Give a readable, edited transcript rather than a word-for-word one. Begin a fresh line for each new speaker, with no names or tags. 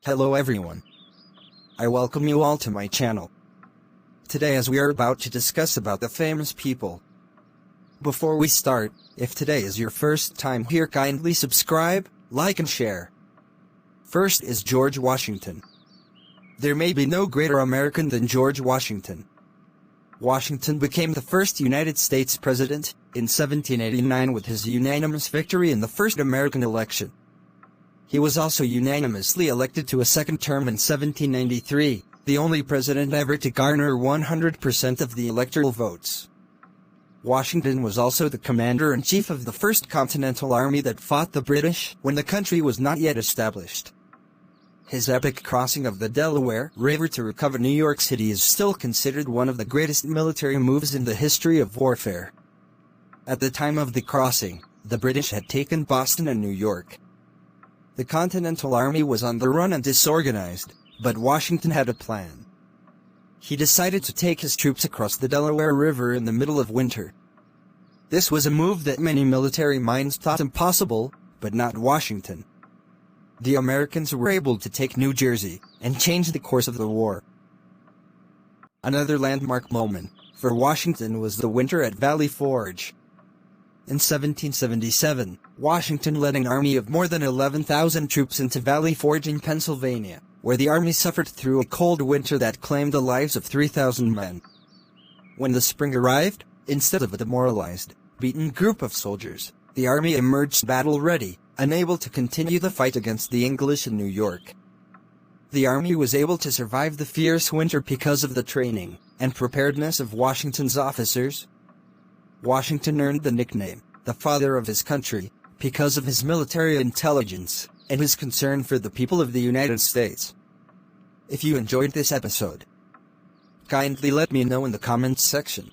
Hello everyone. I welcome you all to my channel. Today as we are about to discuss about the famous people. Before we start, if today is your first time here, kindly subscribe, like and share. First is George Washington. There may be no greater American than George Washington. Washington became the first United States president in 1789 with his unanimous victory in the first American election. He was also unanimously elected to a second term in 1793, the only president ever to garner 100% of the electoral votes. Washington was also the commander-in-chief of the First Continental Army that fought the British when the country was not yet established. His epic crossing of the Delaware River to recover New York City is still considered one of the greatest military moves in the history of warfare. At the time of the crossing, the British had taken Boston and New York. The Continental Army was on the run and disorganized, but Washington had a plan. He decided to take his troops across the Delaware River in the middle of winter. This was a move that many military minds thought impossible, but not Washington. The Americans were able to take New Jersey and change the course of the war. Another landmark moment for Washington was the winter at Valley Forge. In 1777, Washington led an army of more than 11,000 troops into Valley Forge in Pennsylvania, where the army suffered through a cold winter that claimed the lives of 3,000 men. When the spring arrived, instead of a demoralized, beaten group of soldiers, the army emerged battle-ready, unable to continue the fight against the English in New York. The army was able to survive the fierce winter because of the training and preparedness of Washington's officers. Washington earned the nickname, the Father of his country, because of his military intelligence and his concern for the people of the United States. If you enjoyed this episode, kindly let me know in the comments section.